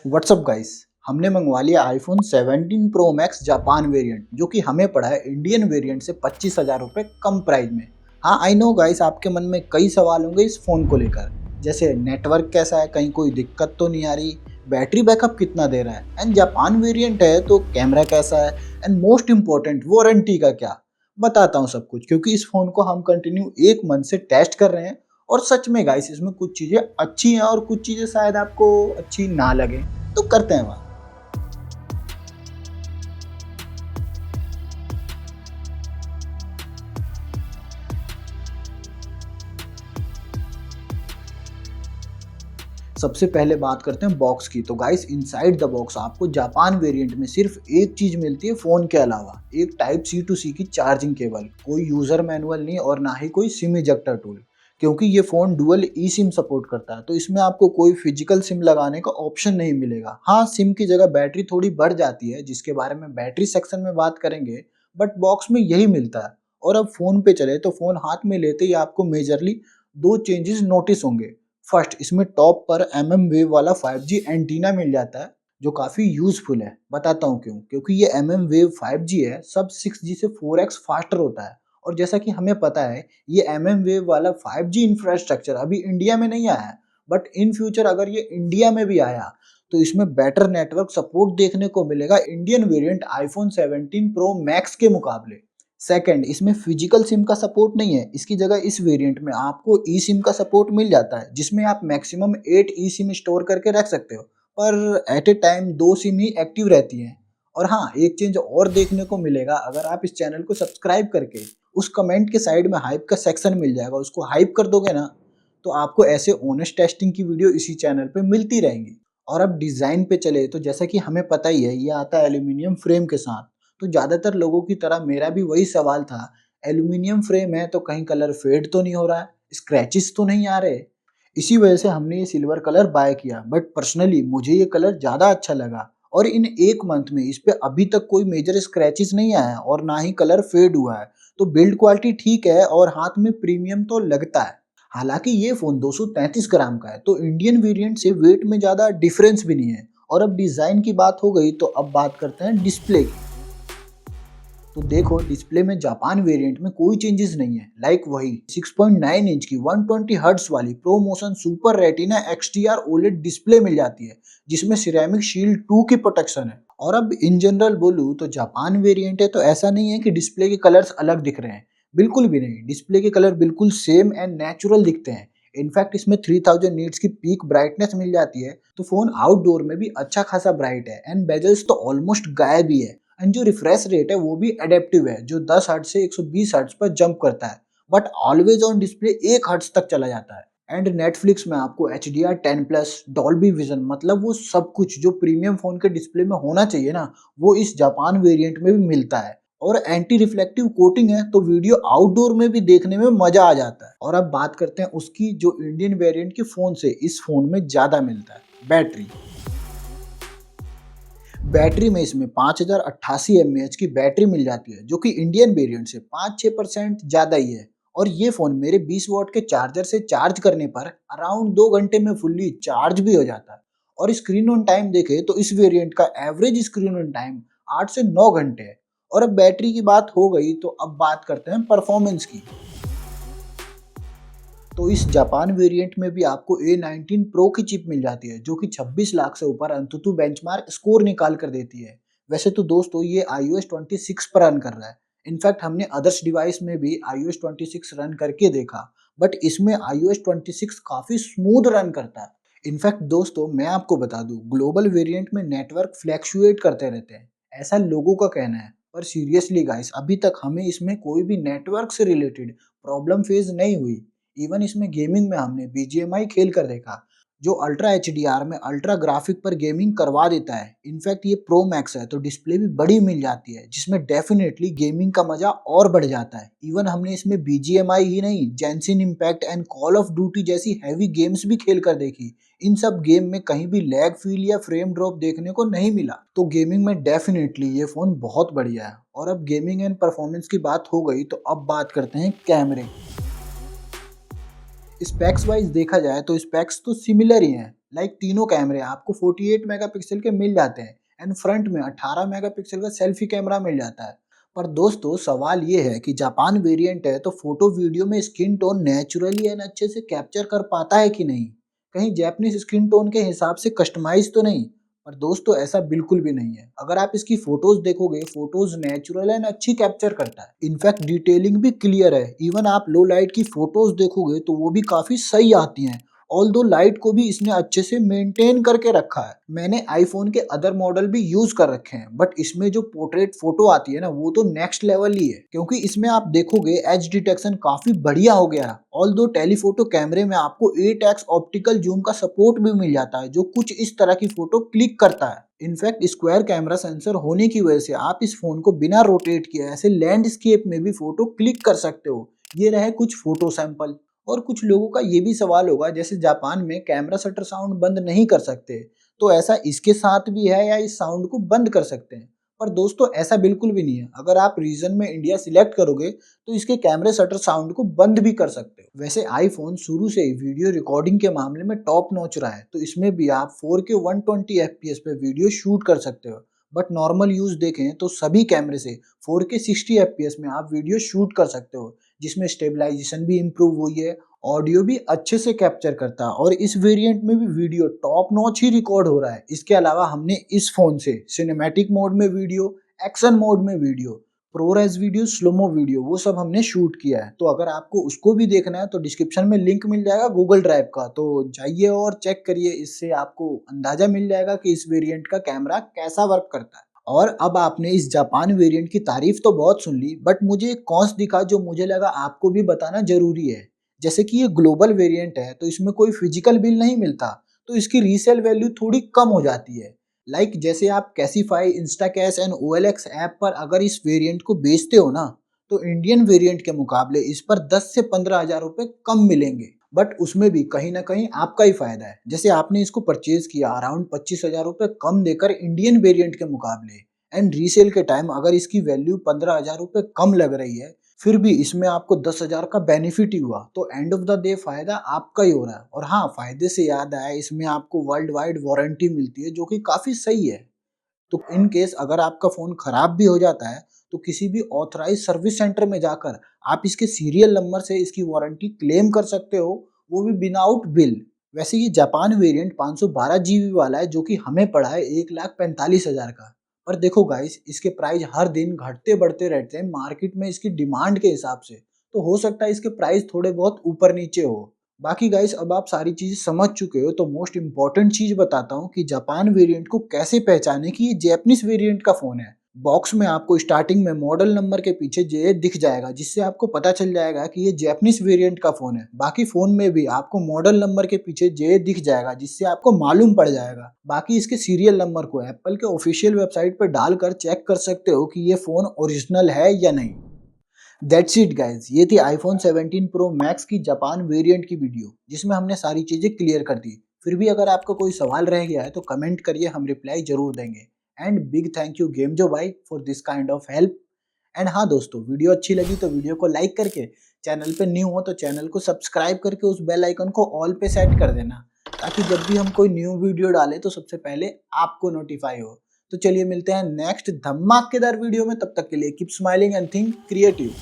WhatsApp guys, हमने मंगवा लिया iPhone 17 pro max Japan variant जो कि हमें पड़ा है इंडियन वेरिएंट से 25,000 रुपये कम प्राइस में। हाँ आई नो गाइस, आपके मन में कई सवाल होंगे इस फ़ोन को लेकर, जैसे नेटवर्क कैसा है, कहीं कोई दिक्कत तो नहीं आ रही, बैटरी बैकअप कितना दे रहा है, एंड जापान वेरिएंट है तो कैमरा कैसा है, एंड मोस्ट इम्पॉर्टेंट वारंटी का क्या। बताता हूँ सब कुछ, क्योंकि इस फ़ोन को हम कंटिन्यू 1 मंथ से टेस्ट कर रहे हैं और सच में गाइस इसमें कुछ चीज़ें अच्छी हैं और कुछ चीज़ें शायद आपको अच्छी ना लगे, तो करते हैं बात। सबसे पहले बात करते हैं बॉक्स की। तो गाइस इनसाइड द बॉक्स आपको जापान वेरिएंट में सिर्फ एक चीज मिलती है फ़ोन के अलावा, एक टाइप सी टू सी की चार्जिंग केबल। कोई यूज़र मैनुअल नहीं और ना ही कोई सिम इजेक्टर टूल, क्योंकि ये फ़ोन डुअल ई सिम सपोर्ट करता है, तो इसमें आपको कोई फिजिकल सिम लगाने का ऑप्शन नहीं मिलेगा। हाँ, सिम की जगह बैटरी थोड़ी बढ़ जाती है, जिसके बारे में बैटरी सेक्शन में बात करेंगे, बट बॉक्स में यही मिलता है। और अब फ़ोन पे चले तो फ़ोन हाथ में लेते ही आपको मेजरली दो चेंजेस नोटिस होंगे। फर्स्ट, इसमें टॉप पर एमएम वेव वाला 5G एंटीना मिल जाता है, जो काफ़ी यूज़फुल है। बताता हूँ क्यों। क्योंकि ये एमएम वेव 5G है, सब 6G से 4x फास्टर होता है। और जैसा कि हमें पता है, ये एमएम वेव वाला 5G इंफ्रास्ट्रक्चर अभी इंडिया में नहीं आया है, बट इन फ्यूचर अगर ये इंडिया में भी आया तो इसमें बेटर नेटवर्क सपोर्ट देखने को मिलेगा Indian variant iPhone 17 pro max के मुकाबले। सेकंड, इसमें फिजिकल सिम का सपोर्ट नहीं है, इसकी जगह इस वेरिएंट में आपको ई सिम का सपोर्ट मिल जाता है, जिसमें आप मैक्सिमम 8 ई सिम स्टोर करके रख सकते हो, पर एट ए टाइम 2 सिम ही एक्टिव रहती हैं। और हाँ, एक चेंज और देखने को मिलेगा, अगर आप इस चैनल को सब्सक्राइब करके उस कमेंट के साइड में हाइप का सेक्शन मिल जाएगा, उसको हाइप कर दोगे ना, तो आपको ऐसे ऑनेस्ट टेस्टिंग की वीडियो इसी चैनल पे मिलती रहेंगी। और अब डिज़ाइन पे चले तो जैसा कि हमें पता ही है, ये आता है एल्यूमिनियम फ्रेम के साथ। तो ज़्यादातर लोगों की तरह मेरा भी वही सवाल था, एल्यूमिनियम फ्रेम है तो कहीं कलर फेड तो नहीं हो रहा है, स्क्रैचेस तो नहीं आ रहे। इसी वजह से हमने ये सिल्वर कलर बाय किया, बट पर्सनली मुझे ये कलर ज़्यादा अच्छा लगा। और इन 1 मंथ में इस पे अभी तक कोई मेजर स्क्रैचेस नहीं आया और ना ही कलर फेड हुआ है। तो बिल्ड क्वालिटी ठीक है और हाथ में प्रीमियम तो लगता है। हालांकि ये फ़ोन 233 ग्राम का है, तो इंडियन वेरिएंट से वेट में ज़्यादा डिफरेंस भी नहीं है। और अब डिज़ाइन की बात हो गई तो अब बात करते हैं डिस्प्ले की। तो देखो, डिस्प्ले में जापान वेरिएंट में कोई चेंजेस नहीं है, लाइक वही 6.9 इंच की 120 हर्ट्ज वाली ProMotion super retina XDR OLED display मिल जाती है, जिसमें सिरेमिक शील्ड 2 की प्रोटेक्शन है। और अब इन जनरल बोलूँ तो जापान वेरिएंट है तो ऐसा नहीं है कि डिस्प्ले के कलर्स अलग दिख रहे हैं, बिल्कुल भी नहीं। डिस्प्ले के कलर बिल्कुल सेम एंड नेचुरल दिखते हैं। इनफैक्ट इसमें 3000 नीट्स की पीक ब्राइटनेस मिल जाती है, तो फोन आउटडोर में भी अच्छा खासा ब्राइट है, एंड बेजल्स तो ऑलमोस्ट गायब ही है। एंड जो रिफ्रेश रेट है वो भी एडेप्टिव है, जो 10 हर्ट्ज से 120 हर्ट्ज पर जंप करता है, but always on display 1 hertz तक चला जाता है। एंड नेटफ्लिक्स में आपको HDR10+ डॉल्बी विजन, मतलब वो सब कुछ जो प्रीमियम फोन के डिस्प्ले में होना चाहिए ना, वो इस जापान वेरिएंट में भी मिलता है। और एंटी रिफ्लेक्टिव कोटिंग है, तो वीडियो आउटडोर में भी देखने में मजा आ जाता है। और अब बात करते हैं उसकी, जो इंडियन वेरिएंट के फोन से इस फोन में ज्यादा मिलता है, बैटरी। बैटरी में इसमें 5088 mAh की बैटरी मिल जाती है, जो कि इंडियन वेरिएंट से 5-6% ज़्यादा ही है। और ये फ़ोन मेरे 20 वॉट के चार्जर से चार्ज करने पर अराउंड 2 घंटे में फुल्ली चार्ज भी हो जाता है। और स्क्रीन ऑन टाइम देखें तो इस वेरिएंट का एवरेज स्क्रीन ऑन टाइम 8 से 9 घंटे है। और अब बैटरी की बात हो गई तो अब बात करते हैं परफॉर्मेंस की। तो इस जापान वेरिएंट में भी आपको A19 प्रो की चिप मिल जाती है, जो कि 26 लाख से ऊपर अंतुतु बेंचमार्क स्कोर निकाल कर देती है। वैसे तो दोस्तों ये iOS 26 पर रन कर रहा है। इनफैक्ट हमने अदर्स डिवाइस में भी iOS 26 रन करके देखा, बट इसमें iOS 26 काफी स्मूथ रन करता है। इनफैक्ट दोस्तों मैं आपको बता दूं, ग्लोबल वेरिएंट में नेटवर्क फ्लैक्चुएट करते रहते हैं, ऐसा लोगों का कहना है। पर सीरियसली गाइस, अभी तक हमें इसमें कोई भी नेटवर्क से रिलेटेड प्रॉब्लम फेस नहीं हुई। इवन इसमें गेमिंग में हमने BGMI खेल कर देखा, जो अल्ट्रा HDR में अल्ट्रा ग्राफिक पर गेमिंग करवा देता है। इनफैक्ट ये प्रो मैक्स है तो डिस्प्ले भी बड़ी मिल जाती है, जिसमें डेफिनेटली गेमिंग का मजा और बढ़ जाता है। इवन हमने इसमें BGMI ही नहीं, Genshin Impact and Call of Duty जैसी हैवी गेम्स भी खेल कर देखी। इन सब गेम में कहीं भी लैग फील या फ्रेम ड्रॉप देखने को नहीं मिला, तो गेमिंग में डेफिनेटली ये फोन बहुत बढ़िया है। और अब गेमिंग एंड परफॉर्मेंस की बात हो गई तो अब बात करते हैं कैमरे। स्पेक्स वाइज देखा जाए तो स्पेक्स तो सिमिलर ही हैं, लाइक तीनों कैमरे आपको 48 मेगापिक्सल के मिल जाते हैं एंड फ्रंट में 18 मेगापिक्सल का सेल्फी कैमरा मिल जाता है। पर दोस्तों सवाल ये है कि जापान वेरिएंट है तो फोटो वीडियो में स्किन टोन नेचुरली एंड अच्छे से कैप्चर कर पाता है कि नहीं, कहीं जैपनीज स्किन टोन के हिसाब से कस्टमाइज तो नहीं। पर दोस्तों ऐसा बिल्कुल भी नहीं है। अगर आप इसकी फोटोज देखोगे, फोटोज नेचुरल एंड अच्छी कैप्चर करता है। इनफैक्ट डिटेलिंग भी क्लियर है। इवन आप लो लाइट की फोटोज देखोगे तो वो भी काफी सही आती हैं। ऑल्दो लाइट को भी इसने अच्छे से मेंटेन करके रखा है। मैंने आईफोन के अदर मॉडल भी यूज कर रखे हैं, बट इसमें जो पोर्ट्रेट फोटो आती है ना, वो तो नेक्स्ट लेवल ही है, क्योंकि इसमें आप देखोगे एज डिटेक्शन काफी बढ़िया हो गया है। ऑल्दो टेलीफोटो कैमरे में आपको 8x ऑप्टिकल जूम का सपोर्ट भी मिल जाता है, जो कुछ इस तरह की फोटो क्लिक करता है। इनफैक्ट स्क्वायर कैमरा सेंसर होने की वजह से आप इस फोन को बिना रोटेट किए ऐसे लैंडस्केप में भी फोटो क्लिक कर सकते हो। ये रहे कुछ फोटो सैंपल। और कुछ लोगों का ये भी सवाल होगा, जैसे जापान में कैमरा शटर साउंड बंद नहीं कर सकते, तो ऐसा इसके साथ भी है या इस साउंड को बंद कर सकते हैं? पर दोस्तों ऐसा बिल्कुल भी नहीं है। अगर आप रीजन में इंडिया सिलेक्ट करोगे तो इसके कैमरे शटर साउंड को बंद भी कर सकते हो। वैसे आईफोन शुरू से ही वीडियो रिकॉर्डिंग के मामले में टॉप नॉच रहा है, तो इसमें भी आप 4K 120 FPS पे वीडियो शूट कर सकते हो। बट नॉर्मल यूज देखें तो सभी कैमरे से 4K 60 FPS में आप वीडियो शूट कर सकते हो, जिसमें स्टेबलाइजेशन भी इम्प्रूव हुई है, ऑडियो भी अच्छे से कैप्चर करता है और इस वेरिएंट में भी वीडियो टॉप नॉच ही रिकॉर्ड हो रहा है। इसके अलावा हमने इस फोन से सिनेमैटिक मोड में वीडियो, एक्शन मोड में वीडियो, प्रोरेस वीडियो, स्लोमो वीडियो, वो सब हमने शूट किया है। तो अगर आपको उसको भी देखना है तो डिस्क्रिप्शन में लिंक मिल जाएगा गूगल ड्राइव का, तो जाइए और चेक करिए। इससे आपको अंदाजा मिल जाएगा कि इस वेरिएंट का कैमरा कैसा वर्क करता है। और अब आपने इस जापान वेरिएंट की तारीफ तो बहुत सुन ली, बट मुझे एक कॉन्स दिखा जो मुझे लगा आपको भी बताना जरूरी है। जैसे कि ये ग्लोबल वेरिएंट है तो इसमें कोई फिजिकल बिल नहीं मिलता, तो इसकी रीसेल वैल्यू थोड़ी कम हो जाती है। लाइक जैसे आप कैसीफाई, इंस्टाकैश एंड OLX ऐप पर अगर इस वेरिएंट को बेचते हो ना, तो इंडियन वेरिएंट के मुकाबले इस पर 10 से 15 हजार रुपए कम मिलेंगे। बट उसमें भी कहीं ना कहीं आपका ही फायदा है। जैसे आपने इसको परचेज किया अराउंड 25 हजार रुपए कम देकर इंडियन वेरिएंट के मुकाबले, एंड रीसेल के टाइम अगर इसकी वैल्यू 15 हजार रुपए कम लग रही है, फिर भी इसमें आपको 10 हजार का बेनिफिट ही हुआ, तो एंड ऑफ द डे फायदा आपका ही हो रहा है। और हाँ, फायदे से याद आया, इसमें आपको वर्ल्ड वाइड वारंटी मिलती है, जो कि काफी सही है। तो इन केस अगर आपका फोन खराब भी हो जाता है तो किसी भी ऑथराइज सर्विस सेंटर में जाकर आप इसके सीरियल नंबर से इसकी वारंटी क्लेम कर सकते हो, वो भी विदाउट बिल। वैसे ये जापान वेरिएंट 512 GB वाला है, जो कि हमें पड़ा है 1,45,000 का। पर देखो गाइस, इसके प्राइस हर दिन घटते बढ़ते रहते हैं मार्केट में इसकी डिमांड के हिसाब से, तो हो सकता है इसके प्राइस थोड़े बहुत ऊपर नीचे हो। बाकी गाइस, अब आप सारी चीजें समझ चुके हो, तो मोस्ट इंपॉर्टेंट चीज बताता हूँ कि जापान वेरिएंट को कैसे पहचाने कि ये जैपनीज वेरिएंट का फोन है। बॉक्स में आपको स्टार्टिंग में मॉडल नंबर के पीछे जे दिख जाएगा, जिससे आपको पता चल जाएगा कि ये जैपनीज वेरिएंट का फोन है। बाकी फोन में भी आपको मॉडल नंबर के पीछे जे दिख जाएगा, जिससे आपको मालूम पड़ जाएगा। बाकी इसके सीरियल नंबर को एप्पल के ऑफिशियल वेबसाइट पर डालकर चेक कर सकते हो कि ये फोन ओरिजिनल है या नहीं। दैट्स इट गाइज, ये थी आईफोन 17 प्रो मैक्स की जापान वेरिएंट की वीडियो, जिसमें हमने सारी चीजें क्लियर कर दी। फिर भी अगर आपका कोई सवाल रह गया है तो कमेंट करिए, हम रिप्लाई जरूर देंगे। एंड बिग थैंक यू गेमजो भाई for this kind of help. And हाँ दोस्तों, वीडियो अच्छी लगी तो वीडियो को लाइक करके, चैनल पे न्यू हो तो चैनल को सब्सक्राइब करके उस बेल आइकन को ऑल पे सेट कर देना, ताकि जब भी हम कोई न्यू वीडियो डालें तो सबसे पहले आपको नोटिफाई हो। तो चलिए मिलते हैं नेक्स्ट धमाकेदार वीडियो में, तब तक के लिए keep smiling and think creative.